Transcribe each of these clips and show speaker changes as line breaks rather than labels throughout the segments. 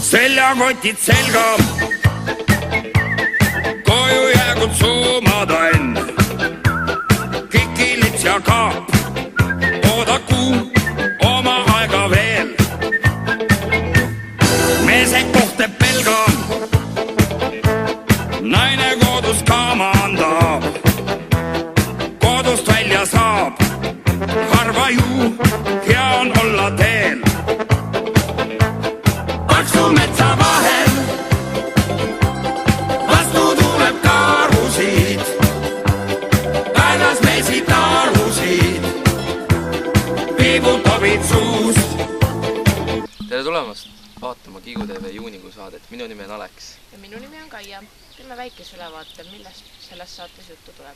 seljakotid selga, koju jäägud suumadan, kikilits ja kaap, oodaku oma aega veel. Meesed kohte pelga, naine kodus kaama andab, kodust välja saab, harva ju hea on olla teel. Paksu metsa vahel, vastu tuleb karusid, päevas meesid tarusid, piibutobid suust.
Tere tulemast vaatama Kiigu TV juunikuu saadet. Minu nimi on Aleks.
Ja minu nimi on Kaia. Teeme väikese ülevaate, millest selles saates juttu tuleb.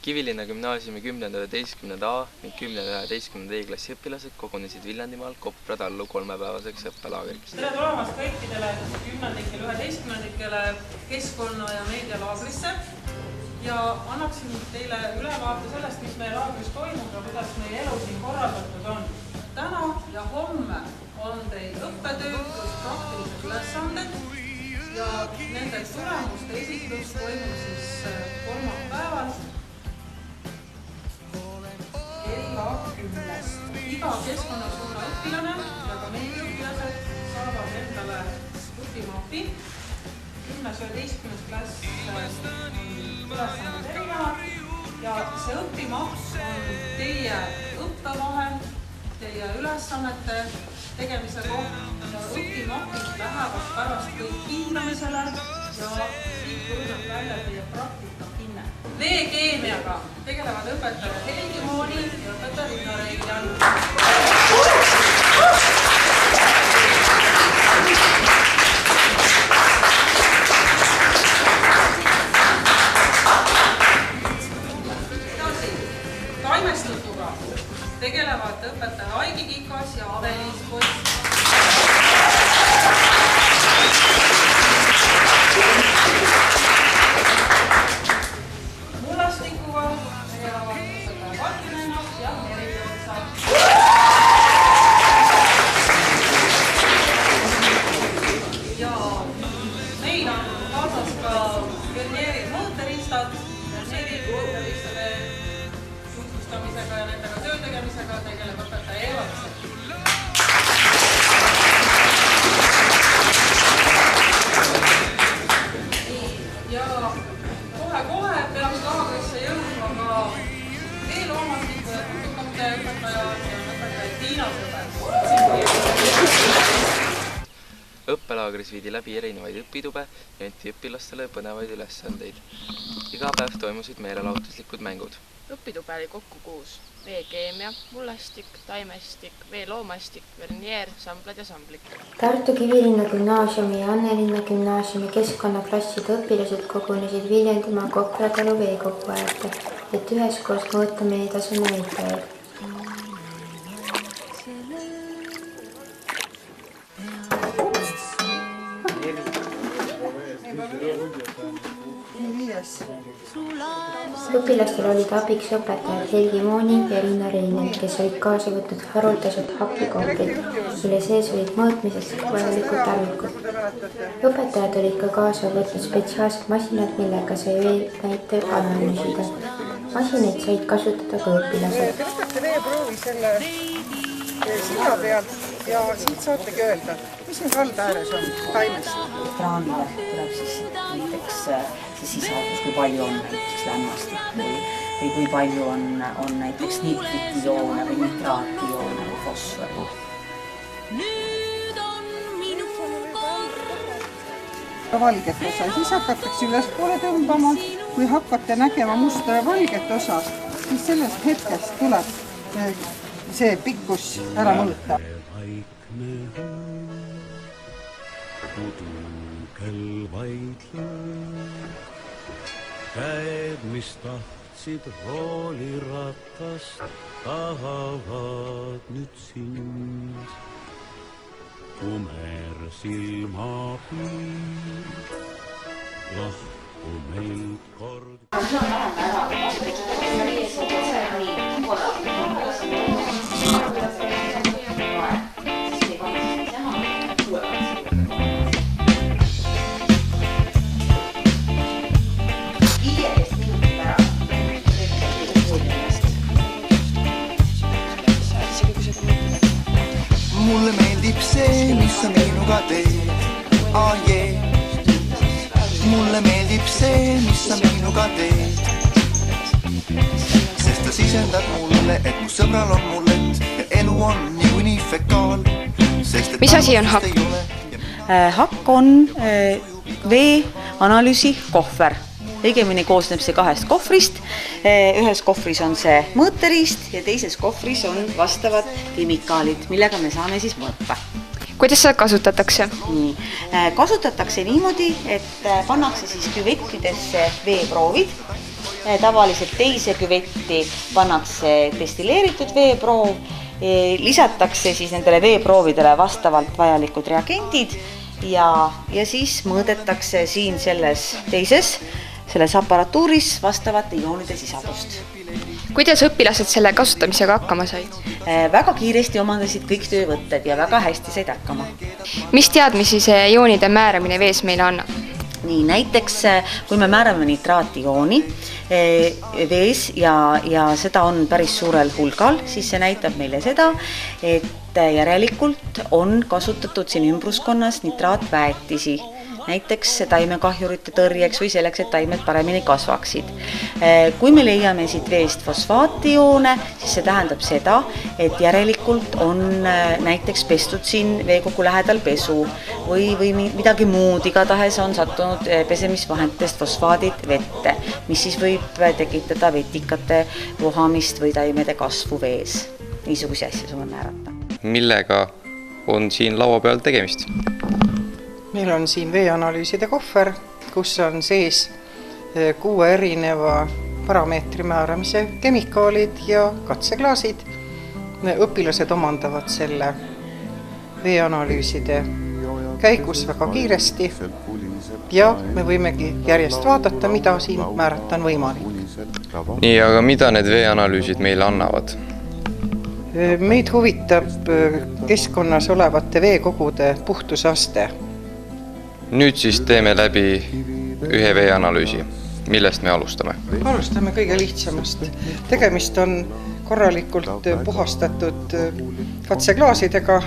Kivilinna gümnaasiumi 10.–11. A ning 10.–11. E-klassi õpilased kogunesid Viljandimaal Kopra tallu 3-päevaseks õppelaagriks.
Tere tulemast kõikidele 10. ja 11. keskkonna- ja meedialaagrisse ja annaksin teile ülevaate sellest, mis meie laagris toimub ja kuidas meie elu siin korraldatud on. Täna ja homme on teil õppetöö plus praktilised ülesanded ja nende tulemuste esitlus toimub siis kolmapäeval kella 10. Iga keskkonnasuuna õpilane ja ka meie õpilased saavad endale õpimapi. 10. ja 11. klass ülesanded erinevad ja see õpimapp on teie õppevahend, teie ülesannete tegemise koht ja õpimapid lähevad pärast kõik hindamisele ja siit kujuneb välja teie praktikahinne. Veekeemiaga tegelevad õpetaja Helgi Mooni ja õpetaja Linna Reiljan. Taimestutuga tegelevad õpetaja Aigi Kikas ja Avelis Post. Mullastikuga tegelevad õpetaja Valtinenas ja Meriotsa. Ja meil on kaasas ka Vernieri mõõteriistad. Vernieri mõõteristade tutvustamisega ja nendega töö tegemisega tegeleb õpetaja Eevatse. Ja kohe peaks laagrisse jõudma ka veeloomastiku ja putukate õpetaja ja õpetaja Tiina Sõber.
Õppelaagris viidi läbi erinevaid õpitube ja anti õpilastele põnevaid ülesandeid. Iga päev toimusid meelelahutuslikud mängud.
Õpitube oli kokku 6. Veekeemia, mullastik, taimestik, veeloomastik, vernier, samblad ja samblik.
Tartu Kivilinna gümnaasiumi ja Annelinna gümnaasiumi keskkonnaklasside õpilased kogunesid Viljandimaa Kopra talu veekogu äärde, et üheskoos mõõta meetaseme näitajaid. Õpilastel olid abiks õpetajad Helgi Mooni ja Linna Reiljan, kes olid kaasa võtnud haruldased hakikohvrid, mille sees olid mõõtmiseks vajalikud tarvikud. Õpetajad olid ka kaasa võtnud spetsiaalsed masinad, millega sai veenäiteid analüüsida. Masinaid said kasutada ka õpilased.
Te võtate veeproovi selle silla pealt ja siit saategi öelda, mis siin kalda ääres on taimest?
Kraanile tuleb siis näiteks see sisaldus, kui palju on näiteks lämmastik või kui palju on näiteks nitritijoone või nitraatijoone või fosfori.
Valget osa, siis hakatakse ülespoole tõmbama. Kui hakkate nägema musta ja valget osa, siis sellest hetkest tuleb see pikkus ära mõõta. Pudukel vaidlöö, käed, mis tahtsid rooliratast, tahavad nüüd sind. Kumer
silmapiir lahku meil kord.
Mulle meeldib see, mis sa minuga teed, Mulle meeldib see, mis sa minuga teed, sest ta sisendab mulle, et mu sõbral on mullet ja elu on niikuinii fekaal.
Mis asi on hakk?
Hakk on veeanalüüsi kohver. Õigemini koosneb see 2 kohvrist. Ühes kohvris on see mõõteriist ja teises kohvris on vastavad kemikaalid, millega me saame siis mõõta.
Kuidas seda kasutatakse?
Kasutatakse niimoodi, et pannakse siis küvettidesse veeproovid. Tavaliselt teise küvetti pannakse destilleeritud veeproov, lisatakse siis nendele veeproovidele vastavalt vajalikud reagendid ja siis mõõdetakse siin selles aparatuuris vastavate ioonide sisaldust.
Kuidas õpilased selle kasutamisega hakkama said?
Väga kiiresti omandasid kõik töövõtted ja väga hästi said hakkama.
Mis teadmisi see ioonide määramine vees meile annab?
Nii, näiteks kui me määrame nitraatiooni vees ja seda on päris suurel hulgal, siis see näitab meile seda, et järelikult on kasutatud siin ümbruskonnas nitraatväetisi, näiteks taimekahjurite tõrjeks või selleks, et taimed paremini kasvaksid. Kui me leiame siit veest fosfaatioone, siis see tähendab seda, et järelikult on näiteks pestud siin veekogu lähedal pesu või midagi muud, igatahes on sattunud pesemisvahenditest fosfaadid vette, mis siis võib tekitada vetikate vohamist või taimede kasvu vees. Niisuguse asja saame määrata.
Millega on siin laua peal tegemist?
Meil on siin veeanalüüside kohver, kus on sees 6 erineva parameetri määramise kemikaalid ja katseklaasid. Õpilased omandavad selle veeanalüüside käigus väga kiiresti ja me võimegi järjest vaadata, mida siin määrata on võimalik.
Nii, aga mida need veeanalüüsid meile annavad?
Meid huvitab keskkonnas olevate veekogude puhtusaste. Nüüd
siis teeme läbi ühe veeanalüüsi. Millest me alustame?
Alustame kõige lihtsamast. Tegemist on korralikult puhastatud katseklaasidega.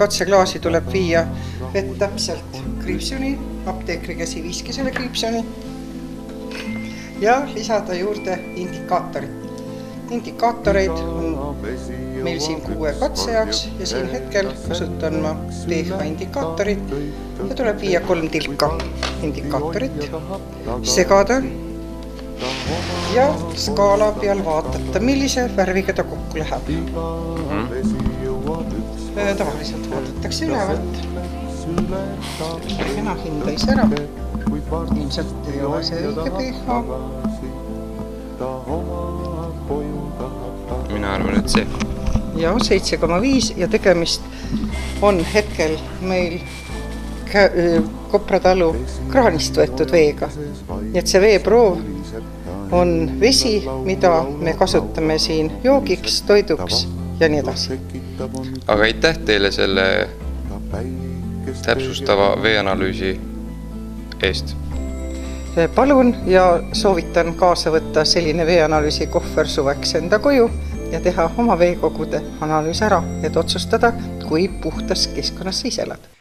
Katseklaasi tuleb viia vett täpselt kriipsuni, apteekri käsi viiski selle kriipsuni ja lisada juurde indikaatorid. Indikaatoreid on meil siin 6 katse jaoks ja siin hetkel kasutan ma pH indikaatorit ja tuleb viia 3 tilka indikaatorit, segada ja skaala peal vaadata, millise värviga ta kokku läheb. Tavaliselt vaadatakse ülevalt. Kena hindais ära. Ilmselt ei ole see õige pH.
Mina arvan, et see.
Ja 7,5 ja tegemist on hetkel meil Kopra talu kraanist võetud veega. Nii et see veeproov on vesi, mida me kasutame siin joogiks, toiduks ja nii edasi.
Aga aitäh teile selle täpsustava veeanalüüsi eest.
Palun ja soovitan kaasa võtta selline veeanalüüsi kohver suveks enda koju ja teha oma veekogude analüüs ära, et otsustada, kui puhtas keskkonnas ise elad.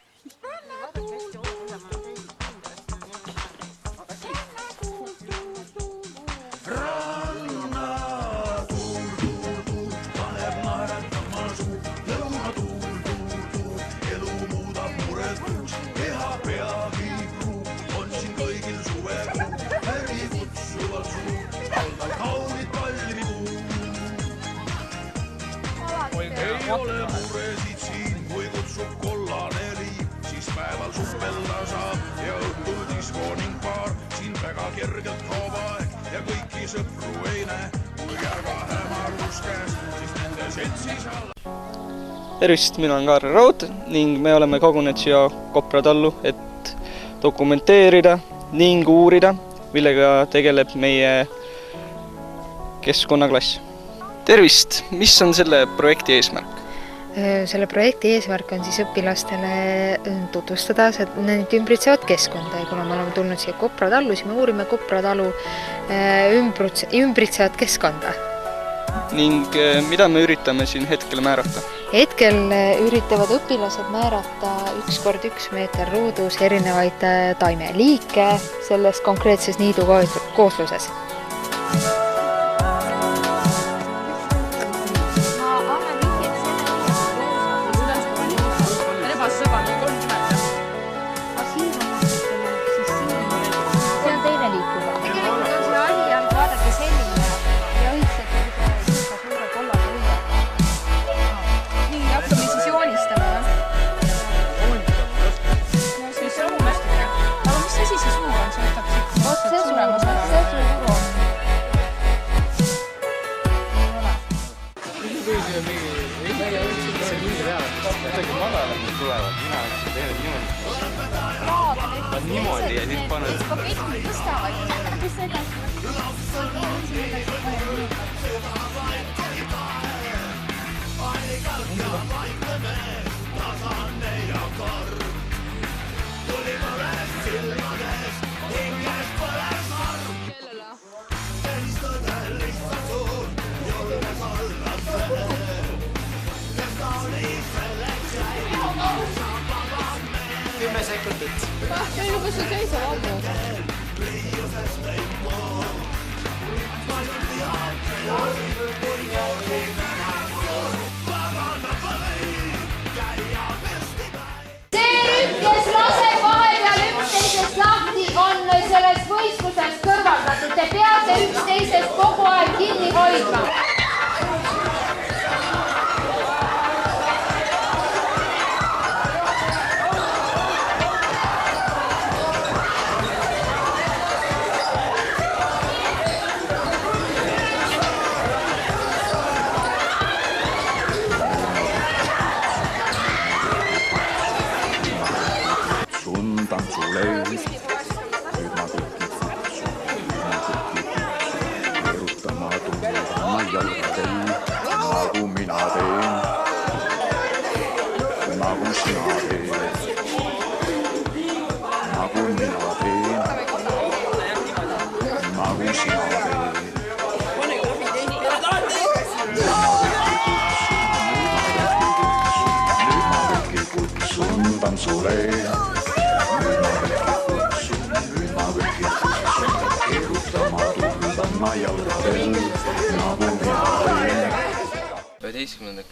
Ei ole muresid siin, kui kutsub kollane liib, siis päeval suppella saab ja õhtul disko ning baar. Siin väga kergelt kaob aeg ja kõiki sõpru ei näe, kui järga hämarus käes, siis nende seltsis alla.
Tervist, mina olen Kaarel Raud ning me oleme kogunenud siia Kopra tallu, et dokumenteerida ning uurida, millega tegeleb meie keskkonnaklass. Tervist, mis on selle projekti eesmärk?
Selle projekti eesmärk on siis õpilastele tutvustada need ümbritsevad keskkonda ja kuna me oleme tulnud siia Kopra tallu, siis me uurime Kopra talu ümbritsevat keskkonda. Ning
mida me üritame siin hetkel määrata?
Hetkel üritavad õpilased määrata 1x1 meeter ruudus erinevaid taimeliike selles konkreetses niidu koosluses.
Niimoodi ja siis paned.
Ei ole kus see seisa vabu.
See rühm, kes laseb vahepeal üksteisest lahti, on sellest võistlusest kõrvaldatud. Te peate üksteisest kogu aeg kinni hoidma.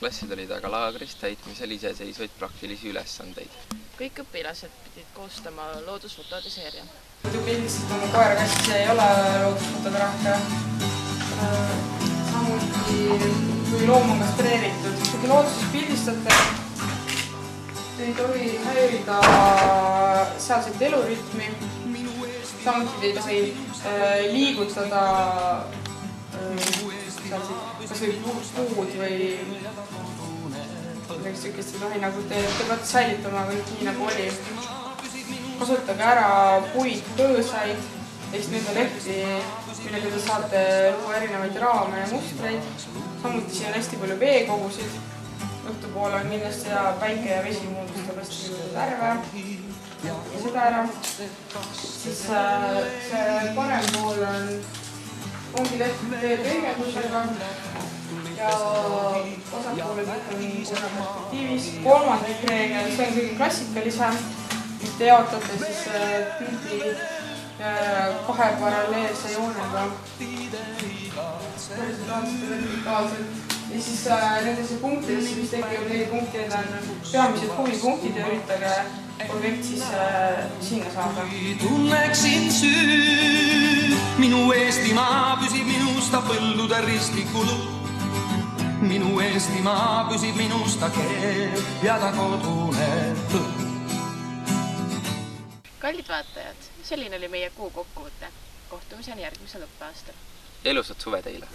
Klassid olid aga laagris täitmisel iseseisvaid praktilisi ülesandeid.
Kõik õpilased pidid koostama loodusfotode seeria.
Pildisid oma koerakastis ei ole loodusfotograafia. Samuti kui loom on kastreeritud. Kui looduses pildistate, ei tohi häirida sealseid elurütmi. Samuti ei tohi liigutada kas või puud või midagi sükest ei tohi, nagu te peate säilitama kõik nii nagu oli. Kasutage ära puid, põõsaid, teist nüüd on lehti, millega te saate luua erinevaid raame ja mustreid. Samuti siin on hästi palju veekogusid. Õhtupoole on kindlasti päike ja vesi moodustab hästi palju värve ja seda ära. Siis see parem pool ongi tehtud peegeldusega ja vasakpoolel on perspektiivis. Kolmandik reegel, see on kõige klassikalisem. Te jaotate siis pildi kahe paralleelse joonega ja siis nendesse punktidesse, mis tekivad 4 punkti, need on peamised huvipunktid ja üritage objekt siis sinna saada.
Tunneksin süü, minu Eestimaa püsib minusta põldude ristikulu. Minu Eestimaa püsib minusta keel ja ta kodune lõpp.
Kallid vaatajad, selline oli meie kuu kokkuvõte. Kohtumiseni järgmisel õppeaastal.
Elusat suve teile!